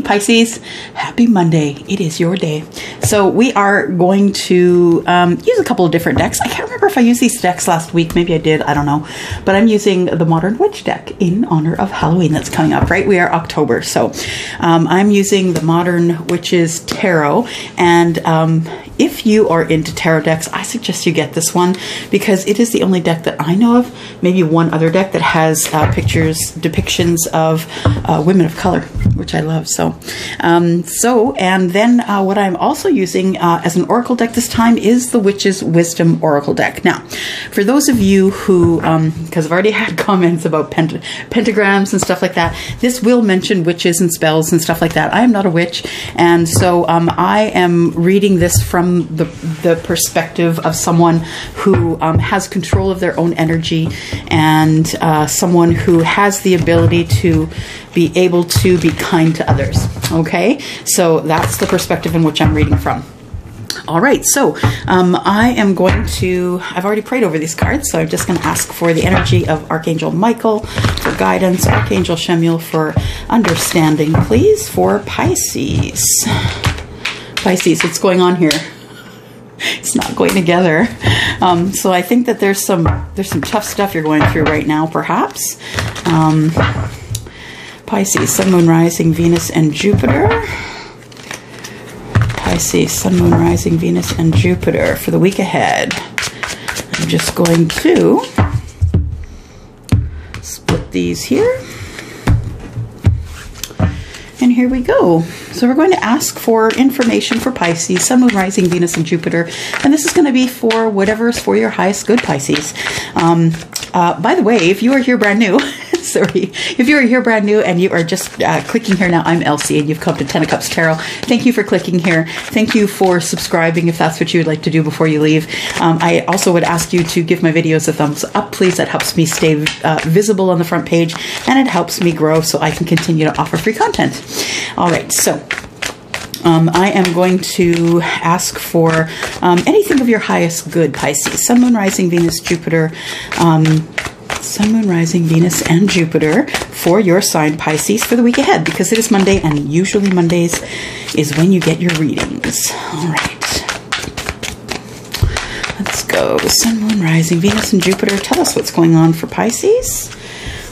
Pisces. Happy Monday. It is your day. So we are going to use a couple of different decks. I can't remember if I used these decks last week. Maybe I did. I don't know. But I'm using the Modern Witch deck in honor of Halloween that's coming up, right? We are October. So I'm using the Modern Witches Tarot. And if you are into tarot decks, I suggest you get this one because it is the only deck that I know of. Maybe one other deck that has depictions of women of color, which I love. And then what I'm also using as an oracle deck this time is the Witch's Wisdom Oracle deck. Now, for those of you who, because I've already had comments about pentagrams and stuff like that, this will mention witches and spells and stuff like that. I am not a witch, and so I am reading this from the perspective of someone who has control of their own energy and someone who has the ability to be able to be kind to others. Okay, so that's the perspective in which I'm reading from. All right, so I am going to, I've already prayed over these cards, so I'm just going to ask for the energy of Archangel Michael for guidance, Archangel Chamuel for understanding, please, for Pisces. Pisces, what's going on here? It's not going together. So I think that there's some tough stuff you're going through right now, perhaps. Pisces, Sun, Moon, Rising, Venus, and Jupiter. Pisces, Sun, Moon, Rising, Venus, and Jupiter for the week ahead. I'm just going to split these here. And here we go. So we're going to ask for information for Pisces, Sun, Moon, Rising, Venus, and Jupiter. And this is going to be for whatever is for your highest good, Pisces. By the way, if you are here brand new, sorry, if you are here brand new and you are just clicking here now, I'm Elsie and you've come to Ten of Cups Tarot. Thank you for clicking here. Thank you for subscribing if that's what you would like to do before you leave. I also would ask you to give my videos a thumbs up, please. That helps me stay visible on the front page and it helps me grow so I can continue to offer free content. All right, so I am going to ask for anything of your highest good, Pisces. Sun, Moon, Rising, Venus, Jupiter. Sun, Moon, Rising, Venus, and Jupiter for your sign, Pisces, for the week ahead, because it is Monday, and usually Mondays is when you get your readings. All right. Let's go. Sun, Moon, Rising, Venus, and Jupiter. Tell us what's going on for Pisces.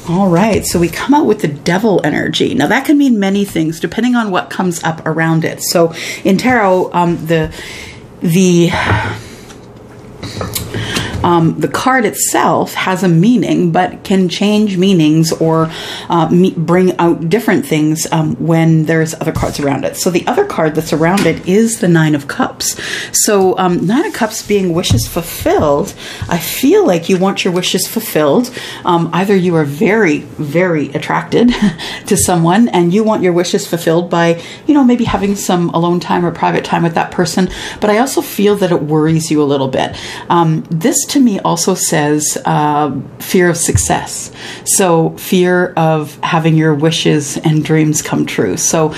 All right, so we come out with the Devil energy. Now that can mean many things depending on what comes up around it. So in tarot, the card itself has a meaning, but can change meanings or bring out different things when there's other cards around it. So the other card that's around it is the Nine of Cups. So Nine of Cups being wishes fulfilled, I feel like you want your wishes fulfilled. Either you are very, very attracted to someone and you want your wishes fulfilled by, you know, maybe having some alone time or private time with that person. But I also feel that it worries you a little bit. This to me also says fear of success. So fear of having your wishes and dreams come true. So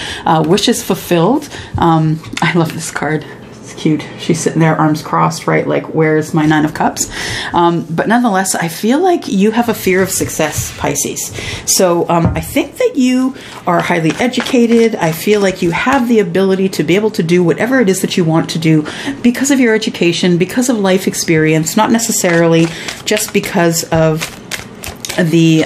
wishes fulfilled. I love this card. It's cute. She's sitting there, arms crossed, right? Like, where's my Nine of Cups? But nonetheless, I feel like you have a fear of success, Pisces. So I think that you are highly educated. I feel like you have the ability to be able to do whatever it is that you want to do because of your education, because of life experience, not necessarily just because of the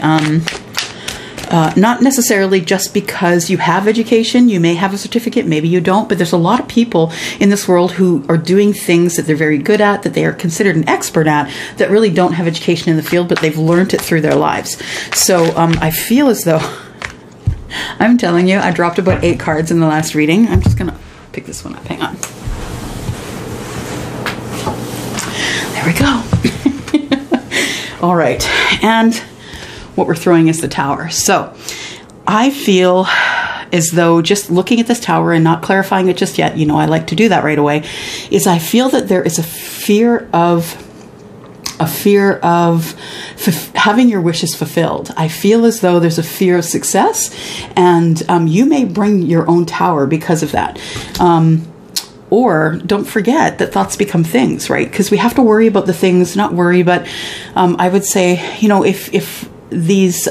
not necessarily just because you have education. You may have a certificate, maybe you don't, but there's a lot of people in this world who are doing things that they're very good at, that they are considered an expert at, that really don't have education in the field, but they've learned it through their lives. So I feel as though, I'm telling you, I dropped about 8 cards in the last reading. I'm just going to pick this one up. Hang on. There we go. All right. And what we're throwing is the Tower. So I feel as though just looking at this Tower and not clarifying it just yet, you know, I like to do that right away, is I feel that there is a fear of having your wishes fulfilled. I feel as though there's a fear of success, and you may bring your own Tower because of that. Or don't forget that thoughts become things, right? Because we have to worry about the things, not worry, but I would say, you know, if these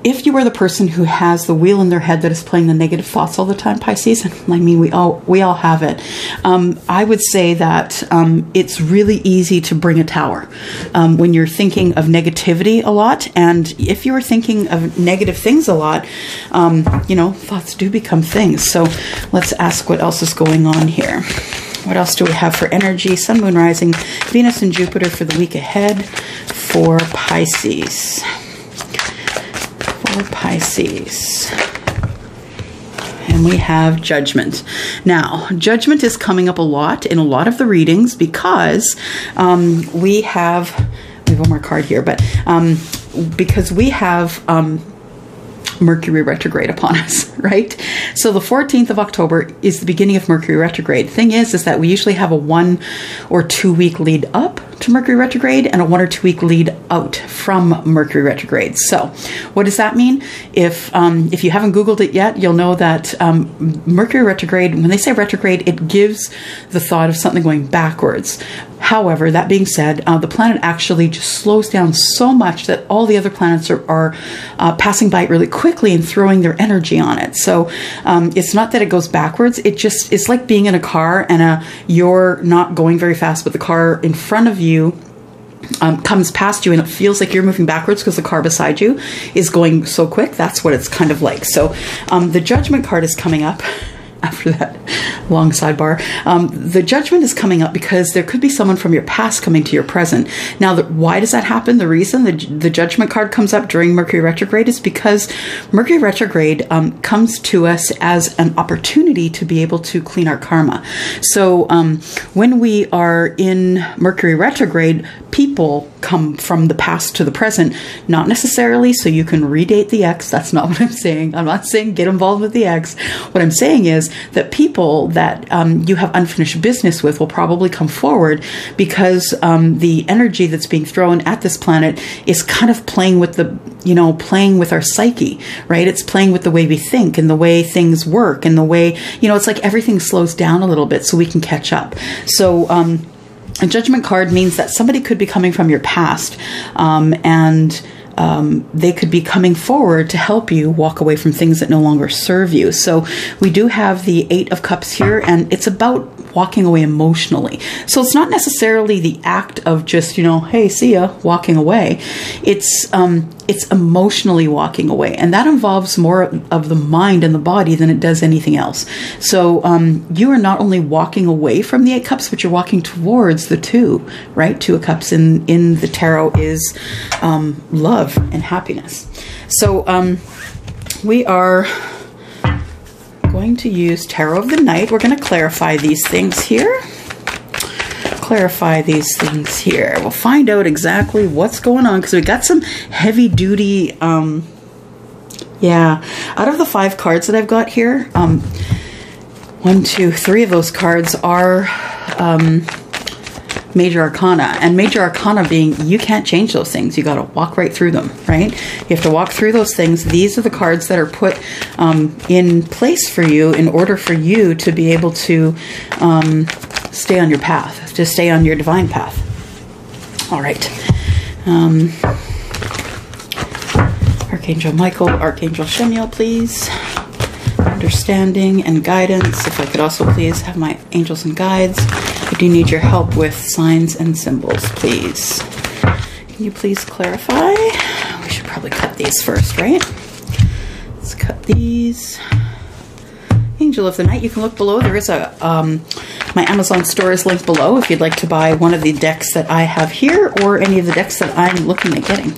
if you are the person who has the wheel in their head that is playing the negative thoughts all the time, Pisces, I mean, we all have it. I would say that it's really easy to bring a tower when you're thinking of negativity a lot. And if you're thinking of negative things a lot, you know, thoughts do become things. So let's ask what else is going on here. What else do we have for energy? Sun, Moon, Rising, Venus, and Jupiter for the week ahead for Pisces. Pisces. And we have Judgment. Now, Judgment is coming up a lot in a lot of the readings because we have one more card here, but because we have Mercury retrograde upon us, right? So the 14th of October is the beginning of Mercury retrograde. Thing is that we usually have a 1 or 2 week lead up to Mercury retrograde and a 1 or 2 week lead out from Mercury retrograde. So what does that mean? If you haven't Googled it yet, you'll know that Mercury retrograde, when they say retrograde, it gives the thought of something going backwards. However, that being said, the planet actually just slows down so much that all the other planets are passing by it really quickly and throwing their energy on it. So it's not that it goes backwards. It's like being in a car and you're not going very fast, but the car in front of you comes past you and it feels like you're moving backwards because the car beside you is going so quick. That's what it's kind of like. So the Judgment card is coming up. After that long sidebar, the Judgment is coming up because there could be someone from your past coming to your present. Now, why does that happen? The reason the Judgment card comes up during Mercury retrograde is because Mercury retrograde comes to us as an opportunity to be able to clean our karma. So when we are in Mercury retrograde, people come from the past to the present, not necessarily so you can redate the ex. That's not what I'm saying. I'm not saying get involved with the ex. What I'm saying is that people that you have unfinished business with will probably come forward because the energy that's being thrown at this planet is kind of playing with playing with our psyche, right? It's playing with the way we think and the way things work and the way, it's like everything slows down a little bit so we can catch up. So, a Judgment card means that somebody could be coming from your past and they could be coming forward to help you walk away from things that no longer serve you. So we do have the 8 of Cups here, and it's about walking away emotionally. So it's not necessarily the act of just, hey, see ya, walking away. It's emotionally walking away, and that involves more of the mind and the body than it does anything else. So you are not only walking away from the 8 Cups, but you're walking towards the 2, right? 2 of Cups in the tarot is love and happiness. So we are going to use Tarot of the Night. We're going to clarify these things here. We'll find out exactly what's going on because we got some heavy duty, out of the 5 cards that I've got here, 1, 2, 3 of those cards are Major Arcana, and Major Arcana being you can't change those things. You got to walk right through them, right? You have to walk through those things. These are the cards that are put in place for you in order for you to be able to stay on your path, to stay on your divine path. All right. Archangel Michael, Archangel Chamuel, please. Understanding and guidance. If I could also please have my angels and guides. I do need your help with signs and symbols, please. Can you please clarify? We should probably cut these first, right? Let's cut these. Angel of the Night, you can look below. There is a my Amazon store is linked below if you'd like to buy one of the decks that I have here or any of the decks that I'm looking at getting.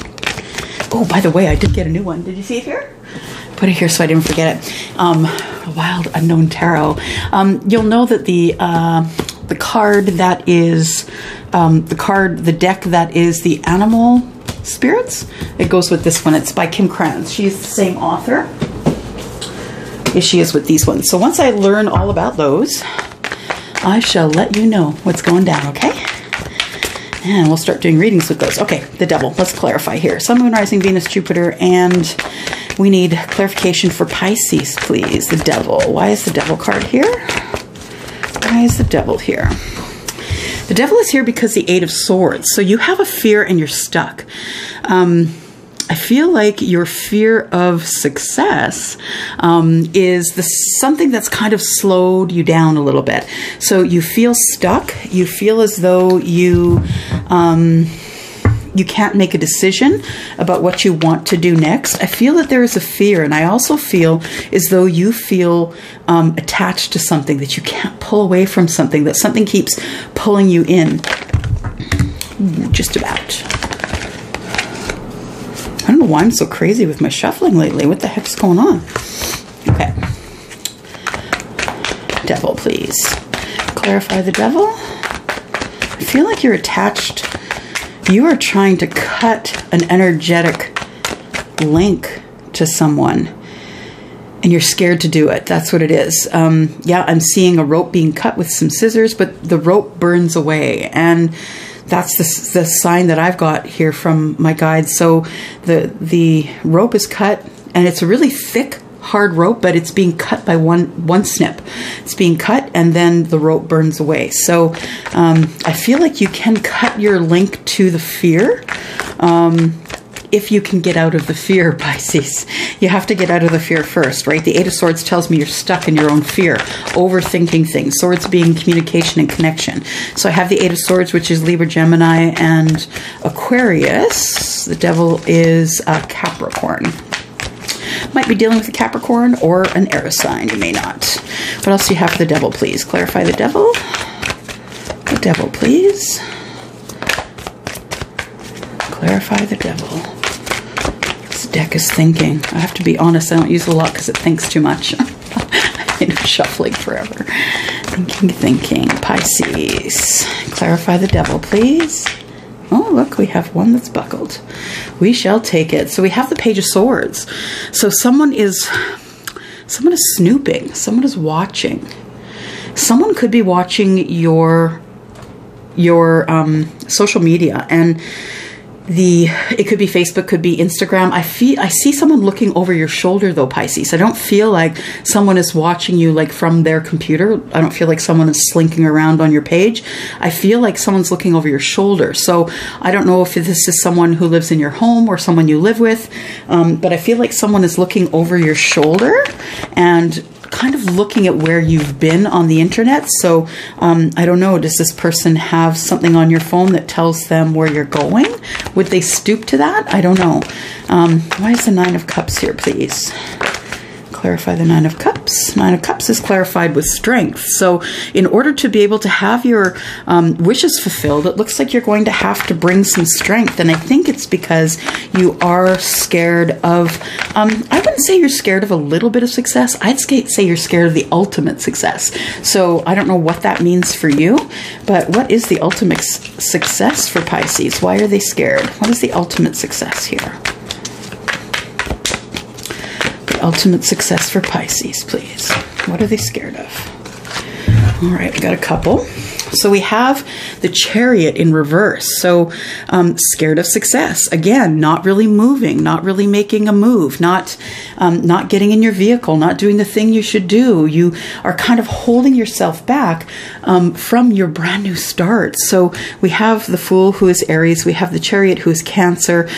Oh, by the way, I did get a new one. Did you see it here? Put it here so I didn't forget it. Wild Unknown Tarot. You'll know that the card that is the deck that is the Animal Spirits, it goes with this one. It's by Kim Krans. She's the same author as she is with these ones. So once I learn all about those, I shall let you know what's going down, okay? And we'll start doing readings with those. Okay, the Devil. Let's clarify here. Sun, Moon, Rising, Venus, Jupiter, and we need clarification for Pisces, please. The Devil. Why is the Devil card here? Why is the Devil here? The Devil is here because the 8 of Swords. So you have a fear and you're stuck. I feel like your fear of success is something that's kind of slowed you down a little bit. So you feel stuck. You feel as though you can't make a decision about what you want to do next. I feel that there is a fear, and I also feel as though you feel attached to something, that you can't pull away from something, that something keeps pulling you in. Just about. I don't know why I'm so crazy with my shuffling lately. What the heck's going on? Okay. Devil, please. Clarify the devil. I feel like you're attached. You are trying to cut an energetic link to someone, and you're scared to do it. That's what it is. Yeah, I'm seeing a rope being cut with some scissors, but the rope burns away, and that's the sign that I've got here from my guide. So the rope is cut, and it's a really thick, hard rope, but it's being cut by one snip. It's being cut, and then the rope burns away. So I feel like you can cut your link to the fear. If you can get out of the fear, Pisces. You have to get out of the fear first, right? The Eight of Swords tells me you're stuck in your own fear, overthinking things. Swords being communication and connection. So I have the Eight of Swords, which is Libra, Gemini, and Aquarius. The devil is Capricorn. Might be dealing with a Capricorn or an Aries sign. You may not. What else do you have for the devil, please? Clarify the devil. The devil, please. Clarify the devil. This deck is thinking. I have to be honest, I don't use it a lot because it thinks too much. I'm shuffling forever. Thinking. Pisces. Clarify the devil, please. Oh, look, we have one that's buckled. We shall take it. So we have the Page of Swords. So someone is snooping. Someone is watching. Someone could be watching your social media, and it could be Facebook, could be Instagram. I see someone looking over your shoulder though, Pisces. I don't feel like someone is watching you like from their computer. I don't feel like someone is slinking around on your page. I feel like someone's looking over your shoulder. So I don't know if this is someone who lives in your home or someone you live with, but I feel like someone is looking over your shoulder and kind of looking at where you've been on the internet. So I don't know, does this person have something on your phone that tells them where you're going? Would they stoop to that? I don't know. Why is the Nine of Cups here, please? Clarify the Nine of Cups. Nine of Cups is clarified with strength. So in order to be able to have your wishes fulfilled, it looks like you're going to have to bring some strength. And I think it's because you are scared of, I wouldn't say you're scared of a little bit of success. I'd say you're scared of the ultimate success. So I don't know what that means for you, but what is the ultimate success for Pisces? Why are they scared? What is the ultimate success here? Ultimate success for Pisces, please. What are they scared of? All right, we got a couple. So we have the Chariot in reverse. So scared of success. Again, not really moving, not really making a move, not getting in your vehicle, not doing the thing you should do. You are kind of holding yourself back from your brand new start. So we have the Fool, who is Aries. We have the Chariot, who is Cancer.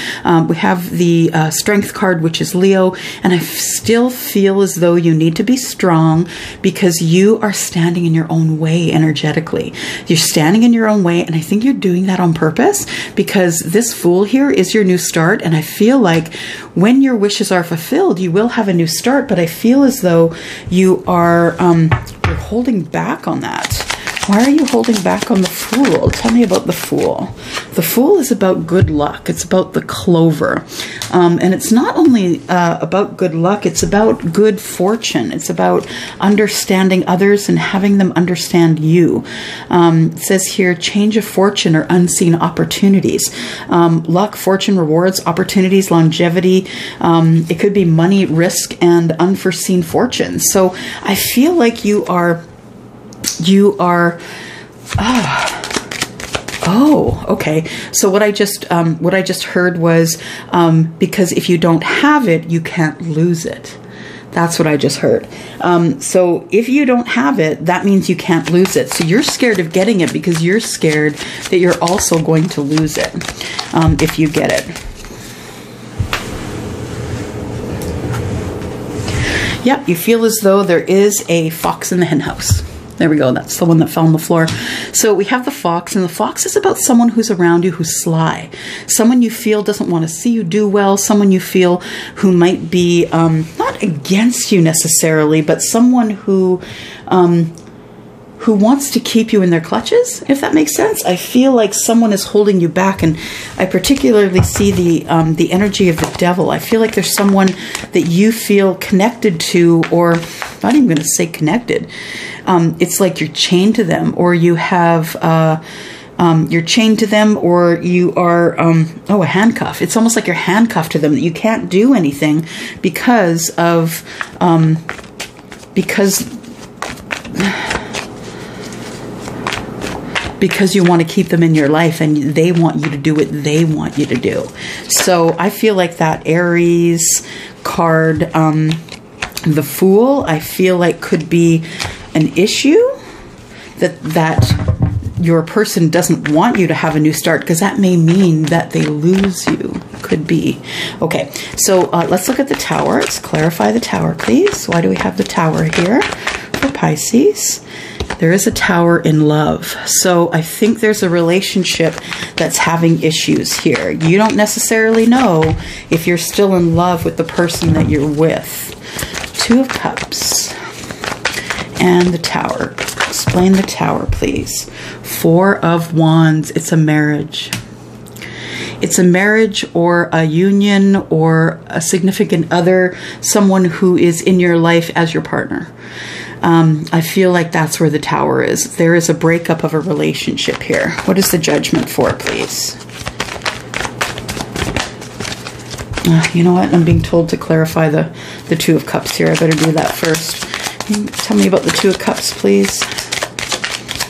We have the Strength card, which is Leo. And I still feel as though you need to be strong because you are standing in your own way energetically. You're standing in your own way, and I think you're doing that on purpose because this Fool here is your new start, and I feel like when your wishes are fulfilled, you will have a new start, but I feel as though you are you're holding back on that. Why are you holding back on the Fool? Tell me about the Fool. The Fool is about good luck. It's about the clover. And it's not only about good luck, it's about good fortune. It's about understanding others and having them understand you. It says here, change of fortune or unseen opportunities. Luck, fortune, rewards, opportunities, longevity. It could be money, risk, and unforeseen fortune. So I feel like you are oh, okay. So what I just heard was because if you don't have it, you can't lose it. That's what I just heard. So if you don't have it, that means you can't lose it. So you're scared of getting it because you're scared that you're also going to lose it if you get it. Yep, you feel as though there is a fox in the hen house. There we go. That's the one that fell on the floor. So we have the fox, and the fox is about someone who's around you who's sly. Someone you feel doesn't want to see you do well. Someone you feel who might be not against you necessarily, but someone who wants to keep you in their clutches, if that makes sense. I feel like someone is holding you back, and I particularly see the energy of the devil. I feel like there's someone that you feel connected to, or I'm not even going to say connected. It's like you're chained to them, or you have you're chained to them, or you are a handcuff. It's almost like you're handcuffed to them, that you can't do anything because of because you want to keep them in your life, and they want you to do what they want you to do. So I feel like that Aries card, the Fool, I feel like could be an issue, that your person doesn't want you to have a new start, because that may mean that they lose you. Could be. Okay, so let's look at the Tower. Let's clarify the Tower, please. Why do we have the Tower here for Pisces? There is a Tower in love. So I think there's a relationship that's having issues here. You don't necessarily know if you're still in love with the person that you're with. Two of Cups and the Tower. Explain the Tower, please. Four of Wands. It's a marriage. It's a marriage, or a union, or a significant other, someone who is in your life as your partner. I feel like that's where the Tower is. There is a breakup of a relationship here. What is the Judgment for, please? You know what? I'm being told to clarify the Two of Cups here. I better do that first. Tell me about the Two of Cups, please.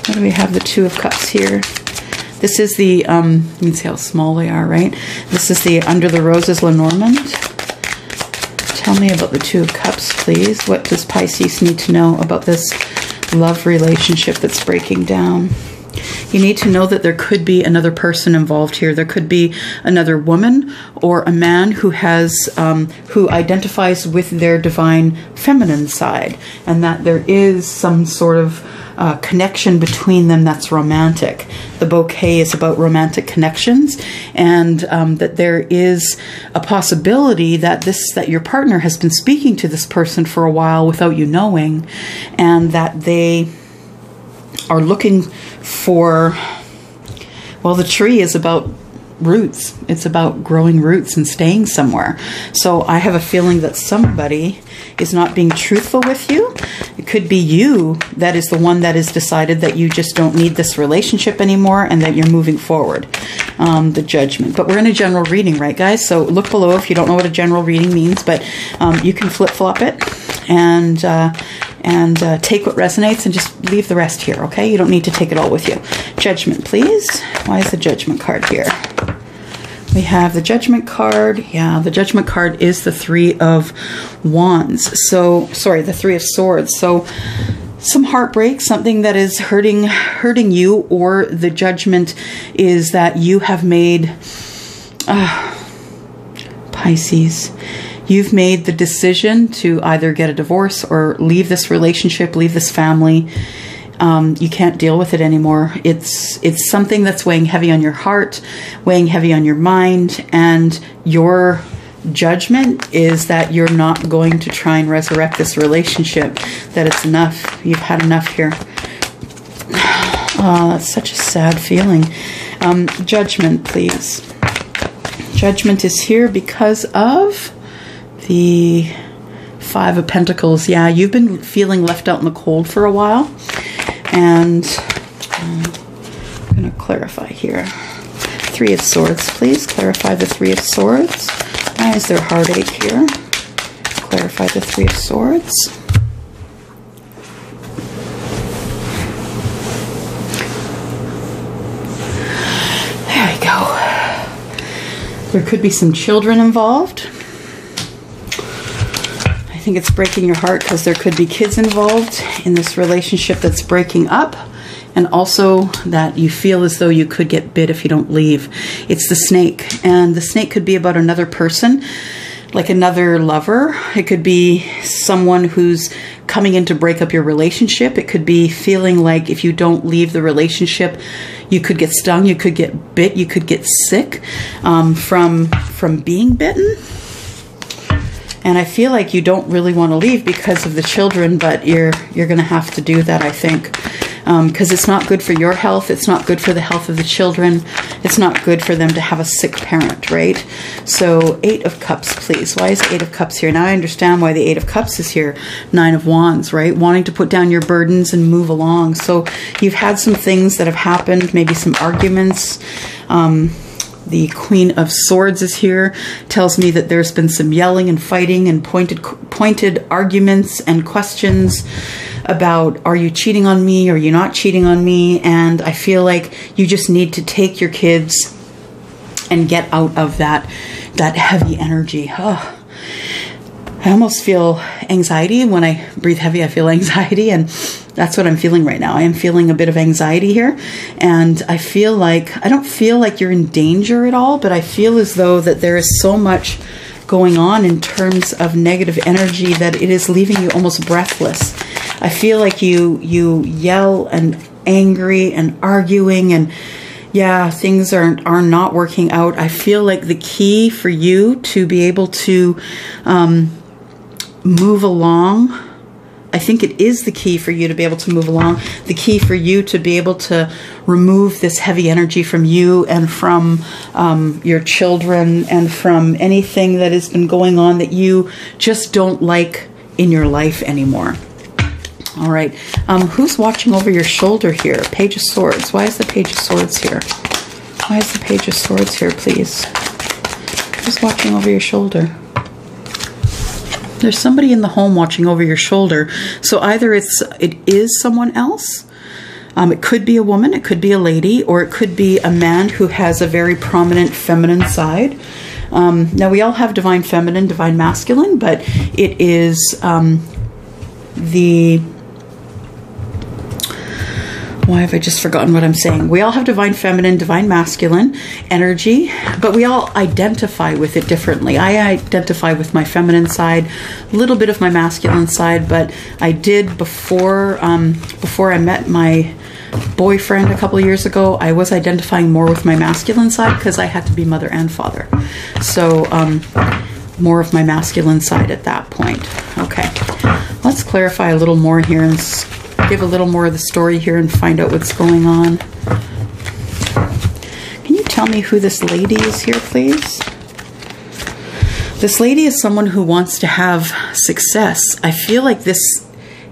Why do we have the Two of Cups here? This is the, you can see how small they are, right? This is the Under the Roses Lenormand. Tell me about the Two of Cups, please. What does Pisces need to know about this love relationship that's breaking down? You need to know that there could be another person involved here. There could be another woman or a man who has, who identifies with their divine feminine side, and that there is some sort of connection between them that's romantic. The bouquet is about romantic connections, and that there is a possibility that that your partner has been speaking to this person for a while without you knowing, and that they are looking for, well, the tree is about roots. It's about growing roots and staying somewhere. So I have a feeling that somebody is not being truthful with you. It could be you that is the one that has decided that you just don't need this relationship anymore, and that you're moving forward. The Judgment. But we're in a general reading, right, guys? So look below if you don't know what a general reading means, but you can flip-flop it and take what resonates and just leave the rest here, okay? You don't need to take it all with you. Judgment, please. Why is the Judgment card here? We have the Judgment card. Yeah, the Judgment card is the Three of Wands. So, sorry, the Three of Swords. So, some heartbreak, something that is hurting you, or the Judgment is that you have made, Pisces, you've made the decision to either get a divorce or leave this relationship, leave this family. You can't deal with it anymore. It's something that's weighing heavy on your heart, weighing heavy on your mind, and your judgment is that you're not going to try and resurrect this relationship, that it's enough. You've had enough here. Oh, that's such a sad feeling. Judgment, please. Judgment is here because of the Five of Pentacles. Yeah, you've been feeling left out in the cold for a while. And I'm going to clarify here. Three of Swords, please. Clarify the Three of Swords. Why is there heartache here? Clarify the Three of Swords. There we go. There could be some children involved. I think it's breaking your heart because there could be kids involved in this relationship that's breaking up, and also that you feel as though you could get bit if you don't leave. It's the Snake, and the Snake could be about another person like another lover. It could be someone who's coming in to break up your relationship. It could be feeling like if you don't leave the relationship, you could get stung, you could get bit, you could get sick from being bitten. And I feel like you don't really want to leave because of the children, but you're going to have to do that, I think. Because it's not good for your health. It's not good for the health of the children. It's not good for them to have a sick parent, right? So 8 of Cups, please. Why is 8 of Cups here? Now I understand why the 8 of Cups is here. 9 of Wands, right? Wanting to put down your burdens and move along. So you've had some things that have happened, maybe some arguments. The Queen of Swords is here. Tells me that there's been some yelling and fighting and pointed arguments and questions about, are you cheating on me? Are you not cheating on me? And I feel like you just need to take your kids and get out of that heavy energy. Oh. I almost feel anxiety. When I breathe heavy, I feel anxiety, and that's what I'm feeling right now. I am feeling a bit of anxiety here, and I feel like, I don't feel like you're in danger at all, but I feel as though that there is so much going on in terms of negative energy that it is leaving you almost breathless. I feel like you yell and angry and arguing, and yeah, things are not working out. I feel like the key for you to be able to move along, I think it is the key for you to be able to move along, the key for you to be able to remove this heavy energy from you and from your children and from anything that has been going on that you just don't like in your life anymore. All right. Who's watching over your shoulder here? Page of Swords. Why is the Page of Swords here? Why is the Page of Swords here, please? Who's watching over your shoulder? There's somebody in the home watching over your shoulder. So either it is someone else. It could be a woman, it could be a lady, or it could be a man who has a very prominent feminine side. Now, we all have divine feminine, divine masculine, but it is why have I just forgotten what I'm saying? We all have divine feminine, divine masculine energy, but we all identify with it differently. I identify with my feminine side, a little bit of my masculine side, but I did before I met my boyfriend a couple of years ago, I was identifying more with my masculine side because I had to be mother and father. So more of my masculine side at that point. Okay, let's clarify a little more here and give a little more of the story here and find out what's going on. Can you tell me who this lady is here, please? This lady is someone who wants to have success. I feel like this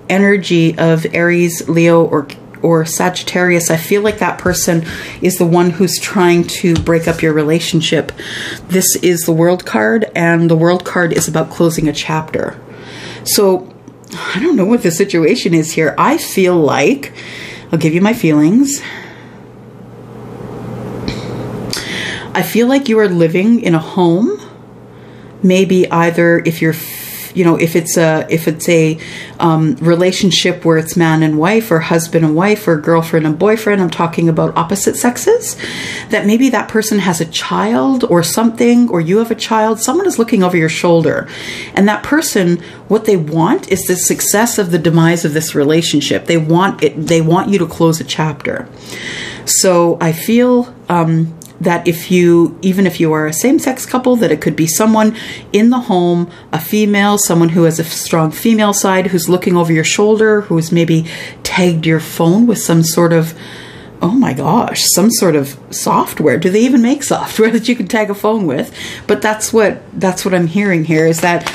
energy of Aries, Leo, or Sagittarius, I feel like that person is the one who's trying to break up your relationship. This is the World card, and the World card is about closing a chapter. So I don't know what the situation is here. I feel like, I'll give you my feelings. I feel like you are living in a home. Maybe either if you're, if it's a relationship where it's man and wife, or husband and wife, or girlfriend and boyfriend, I'm talking about opposite sexes, that maybe that person has a child or something, or you have a child, someone is looking over your shoulder, and that person, what they want is the success of the demise of this relationship. They want you to close a chapter. So I feel that even if you are a same-sex couple, that it could be someone in the home, a female, someone who has a strong female side, who's looking over your shoulder, who's maybe tagged your phone with some sort of, oh my gosh, some sort of software. Do they even make software that you can tag a phone with? But that's what I'm hearing here, is that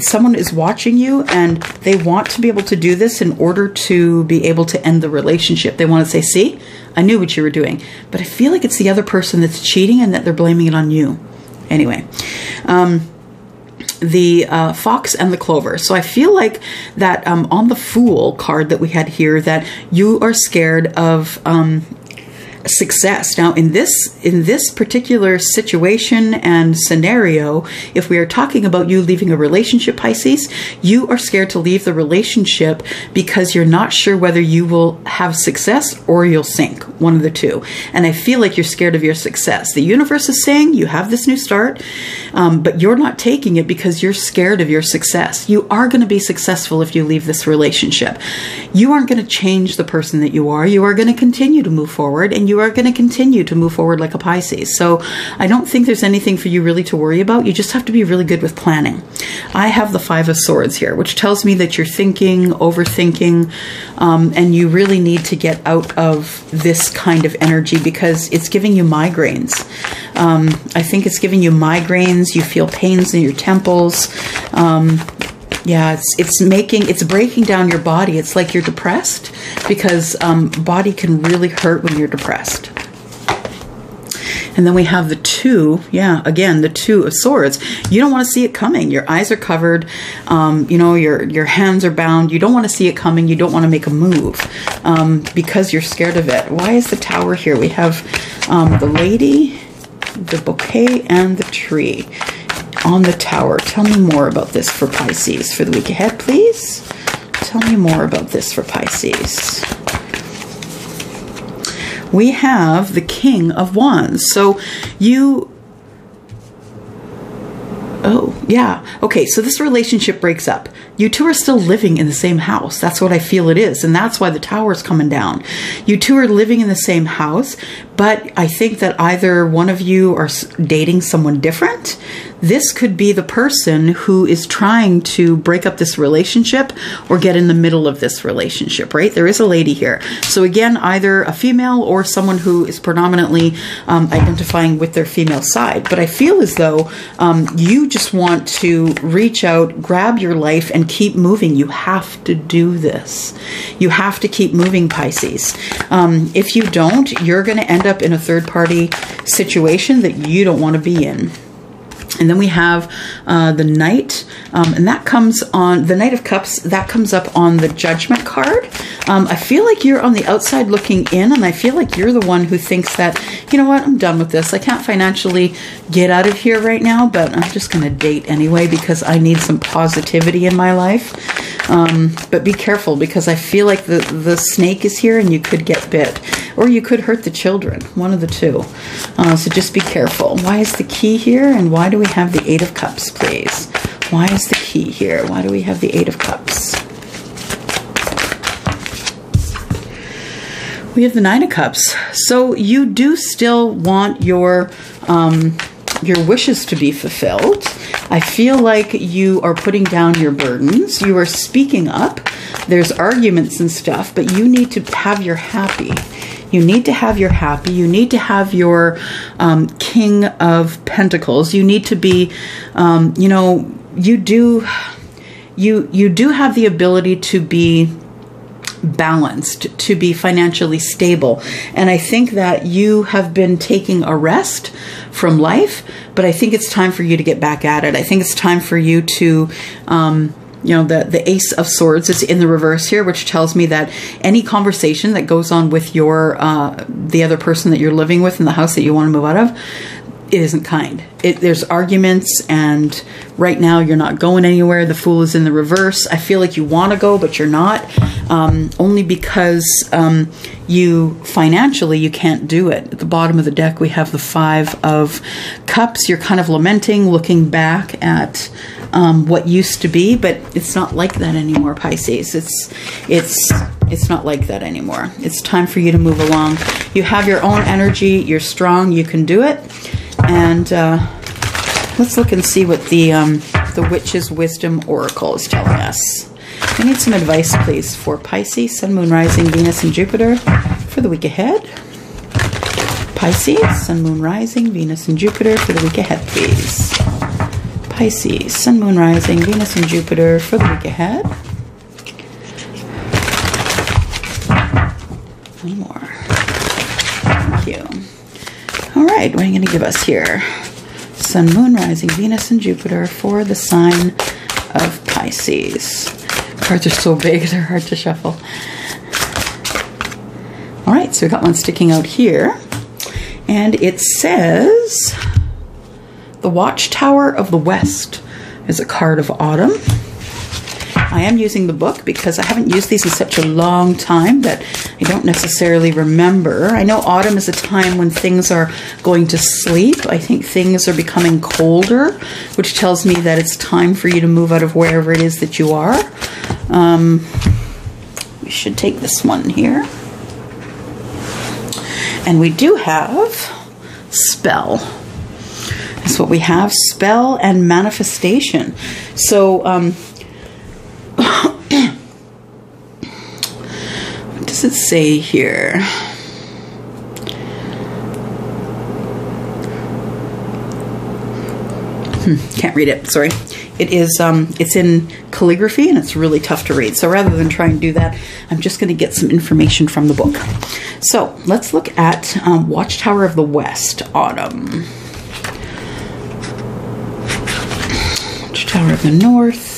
someone is watching you and they want to be able to do this in order to be able to end the relationship. They want to say, see, I knew what you were doing. But I feel like it's the other person that's cheating and that they're blaming it on you. Anyway, the fox and the clover. So I feel like that on the Fool card that we had here, that you are scared of success. Now, in this particular situation and scenario, if we are talking about you leaving a relationship, Pisces, you are scared to leave the relationship because you're not sure whether you will have success or you'll sink, one of the two. And I feel like you're scared of your success. The universe is saying you have this new start, but you're not taking it because you're scared of your success. You are going to be successful if you leave this relationship. You aren't going to change the person that you are. You are going to continue to move forward, and you are going to continue to move forward like a Pisces. So I don't think there's anything for you really to worry about. You just have to be really good with planning. I have the Five of Swords here, which tells me that you're thinking, overthinking, and you really need to get out of this kind of energy because it's giving you migraines. I think it's giving you migraines. You feel pains in your temples. Yeah, it's breaking down your body. It's like you're depressed because body can really hurt when you're depressed. And then we have the Two, yeah, again, the Two of Swords. You don't want to see it coming. Your eyes are covered. You know, your hands are bound. You don't want to see it coming. You don't want to make a move because you're scared of it. Why is the Tower here? We have the Lady, the Bouquet, and the Tree on the Tower. Tell me more about this for Pisces for the week ahead, please. Tell me more about this for Pisces. We have the King of Wands. So you... Oh, yeah. Okay, so this relationship breaks up. You two are still living in the same house. That's what I feel it is. And that's why the Tower is coming down. You two are living in the same house, but I think that either one of you are dating someone different. This could be the person who is trying to break up this relationship or get in the middle of this relationship, right? There is a lady here. So again, either a female or someone who is predominantly identifying with their female side. But I feel as though you just want to reach out, grab your life, and keep moving. You have to do this. You have to keep moving, Pisces. If you don't, you're going to end up in a third-party situation that you don't want to be in. And then we have the Knight, and that comes on the Knight of Cups. That comes up on the Judgment card. I feel like you're on the outside looking in, and I feel like you're the one who thinks that, you know what, I'm done with this. I can't financially get out of here right now, but I'm just going to date anyway because I need some positivity in my life. But be careful because I feel like the snake is here and you could get bit. Or you could hurt the children, one of the two. So just be careful. Why is the Key here? And why do we have the Eight of Cups, please? Why is the Key here? Why do we have the Eight of Cups? We have the Nine of Cups. So you do still want your wishes to be fulfilled. I feel like you are putting down your burdens. You are speaking up. There's arguments and stuff, but you need to have your happy. You need to have your happy. You need to have your King of Pentacles. You need to be, you know, you do have the ability to be balanced, to be financially stable. And I think that you have been taking a rest from life, but I think it's time for you to get back at it. I think it's time for you to, you know, the Ace of Swords is in the reverse here, which tells me that any conversation that goes on with your, the other person that you're living with in the house that you want to move out of, it isn't kind. There's arguments, and right now you're not going anywhere. The Fool is in the reverse. I feel like you want to go, but you're not, only because you financially you can't do it. At the bottom of the deck, we have the Five of Cups. You're kind of lamenting, looking back at what used to be, but it's not like that anymore, Pisces. It's not like that anymore. It's time for you to move along. You have your own energy. You're strong. You can do it. And let's look and see what the Witch's Wisdom Oracle is telling us. We need some advice, please, for Pisces, Sun, Moon, Rising, Venus, and Jupiter for the week ahead. Pisces, Sun, Moon, Rising, Venus, and Jupiter for the week ahead, please. Pisces, Sun, Moon, Rising, Venus, and Jupiter for the week ahead. One more. Thank you. All right, what are you going to give us here? Sun, Moon, Rising, Venus, and Jupiter for the sign of Pisces. Cards are so big, they're hard to shuffle. All right, so we got one sticking out here, and it says the Watchtower of the West is a card of autumn. I am using the book because I haven't used these in such a long time that I don't necessarily remember. I know autumn is a time when things are going to sleep. I think things are becoming colder, which tells me that it's time for you to move out of wherever it is that you are. We should take this one here. And we do have spell. That's what we have, spell and manifestation. So, what does it say here? Can't read it, sorry. It is, it's in calligraphy and it's really tough to read. So rather than try and do that, I'm just going to get some information from the book. So let's look at Watchtower of the West, autumn. Watchtower of the North.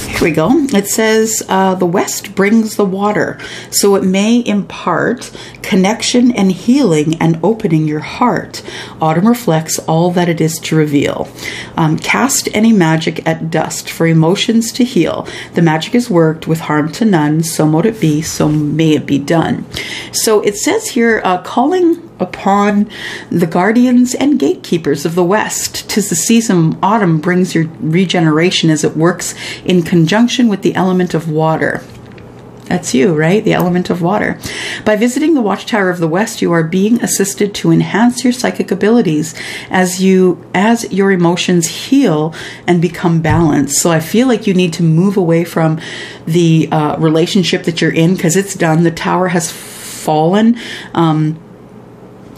Here we go. It says, the West brings the water, so it may impart connection and healing and opening your heart. Autumn reflects all that it is to reveal. Cast any magic at dust for emotions to heal. The magic is worked with harm to none, so mote it be, so may it be done. So it says here, calling upon the guardians and gatekeepers of the West. 'Tis the season autumn brings your regeneration as it works in conjunction with the element of water. That's you, right? The element of water. By visiting the Watchtower of the West, you are being assisted to enhance your psychic abilities as your emotions heal and become balanced. So I feel like you need to move away from the relationship that you're in because it's done. The tower has fallen.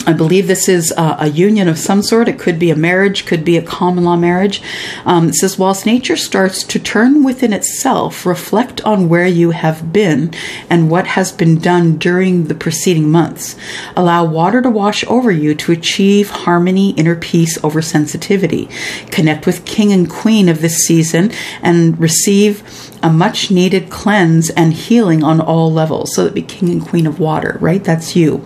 I believe this is a union of some sort. It could be a marriage, could be a common law marriage. It says, whilst nature starts to turn within itself, reflect on where you have been and what has been done during the preceding months. Allow water to wash over you to achieve harmony, inner peace over sensitivity. Connect with king and queen of this season and receive a much needed cleanse and healing on all levels. So it'd be king and queen of water, right? That's you.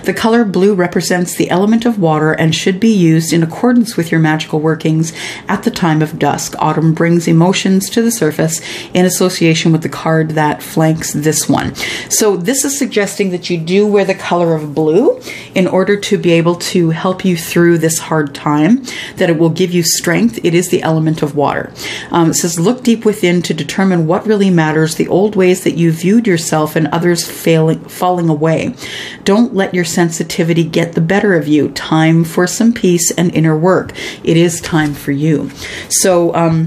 The color blue represents the element of water and should be used in accordance with your magical workings at the time of dusk. Autumn brings emotions to the surface in association with the card that flanks this one. So this is suggesting that you do wear the color of blue in order to be able to help you through this hard time, that it will give you strength. It is the element of water. It says, look deep within to determine what really matters, the old ways that you viewed yourself and others falling away. Don't let your sensitivity get the better of you. Time for some peace and inner work. It is time for you. So,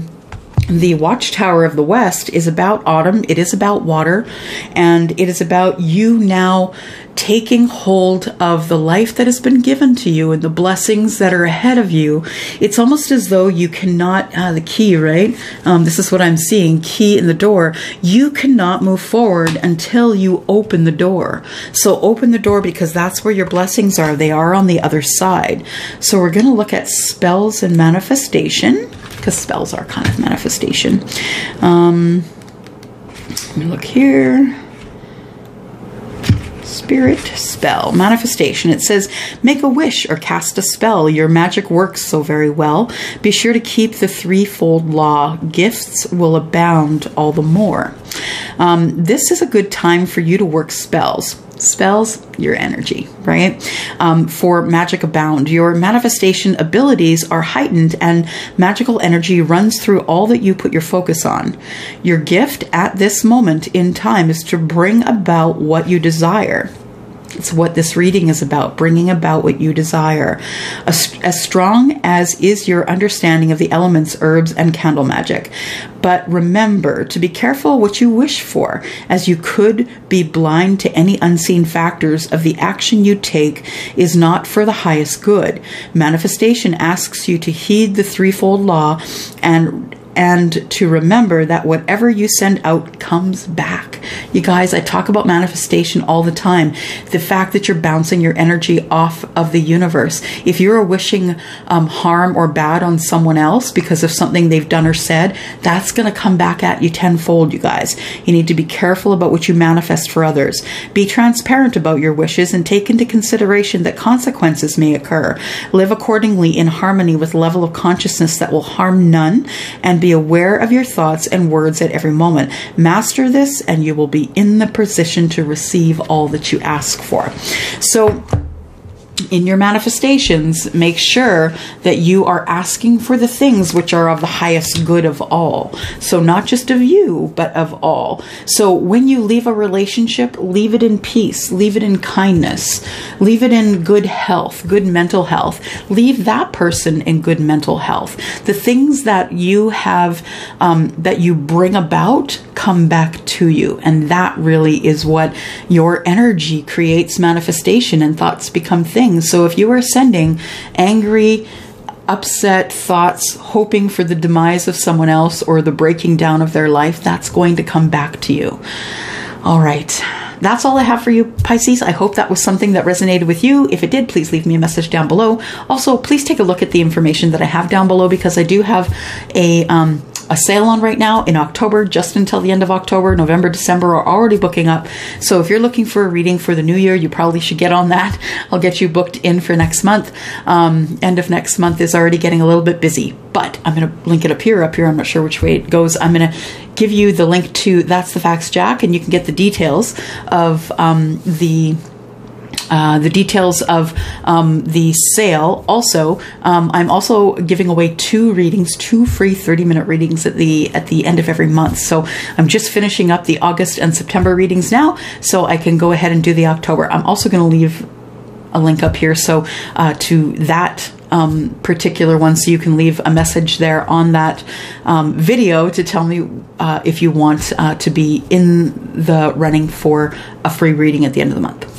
the Watchtower of the West is about autumn. It is about water, and it is about you now taking hold of the life that has been given to you and the blessings that are ahead of you. It's almost as though you cannot, the key, right? This is what I'm seeing, key in the door. You cannot move forward until you open the door. So open the door because that's where your blessings are. They are on the other side. So we're going to look at spells and manifestation, because spells are kind of manifestation. Let me look here. Spirit spell manifestation. It says, make a wish or cast a spell. Your magic works so very well. Be sure to keep the threefold law. Gifts will abound all the more. This is a good time for you to work spells. Spells, your energy, right? For magic abound. Your manifestation abilities are heightened and magical energy runs through all that you put your focus on. Your gift at this moment in time is to bring about what you desire. It's what this reading is about, bringing about what you desire. As strong as is your understanding of the elements, herbs, and candle magic. But remember to be careful what you wish for, as you could be blind to any unseen factors of the action you take is not for the highest good. Manifestation asks you to heed the threefold law and and to remember that whatever you send out comes back. You guys, I talk about manifestation all the time. The fact that you're bouncing your energy off of the universe. If you're wishing harm or bad on someone else because of something they've done or said, that's going to come back at you tenfold, you guys. You need to be careful about what you manifest for others. Be transparent about your wishes and take into consideration that consequences may occur. Live accordingly in harmony with level of consciousness that will harm none, and be aware of your thoughts and words at every moment. Master this and you will be in the position to receive all that you ask for. So in your manifestations, make sure that you are asking for the things which are of the highest good of all. So not just of you, but of all. So when you leave a relationship, leave it in peace, leave it in kindness, leave it in good health, good mental health. Leave that person in good mental health. The things that you have, that you bring about, come back to you. And that really is what your energy creates manifestation, and thoughts become things. So if you are sending angry, upset thoughts, hoping for the demise of someone else or the breaking down of their life, that's going to come back to you. All right. That's all I have for you, Pisces. I hope that was something that resonated with you. If it did, please leave me a message down below. Also, please take a look at the information that I have down below, because I do have a sale on right now in October, just until the end of October. November, December are already booking up. So if you're looking for a reading for the new year, you probably should get on that. I'll get you booked in for next month. End of next month is already getting a little bit busy, but I'm going to link it up here. I'm not sure which way it goes. I'm going to give you the link to That's the Facts Jack, and you can get the details of the details of the sale. Also, I'm also giving away 2 readings, 2 free 30-minute readings at the end of every month. So I'm just finishing up the August and September readings now, so I can go ahead and do the October. I'm also going to leave a link up here so to that particular one, so you can leave a message there on that video to tell me if you want to be in the running for a free reading at the end of the month.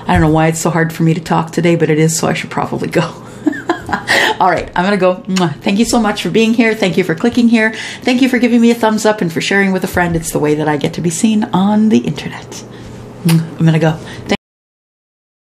I don't know why it's so hard for me to talk today, but it is, so I should probably go. All right, I'm going to go. Thank you so much for being here. Thank you for clicking here. Thank you for giving me a thumbs up and for sharing with a friend. It's the way that I get to be seen on the internet. I'm going to go.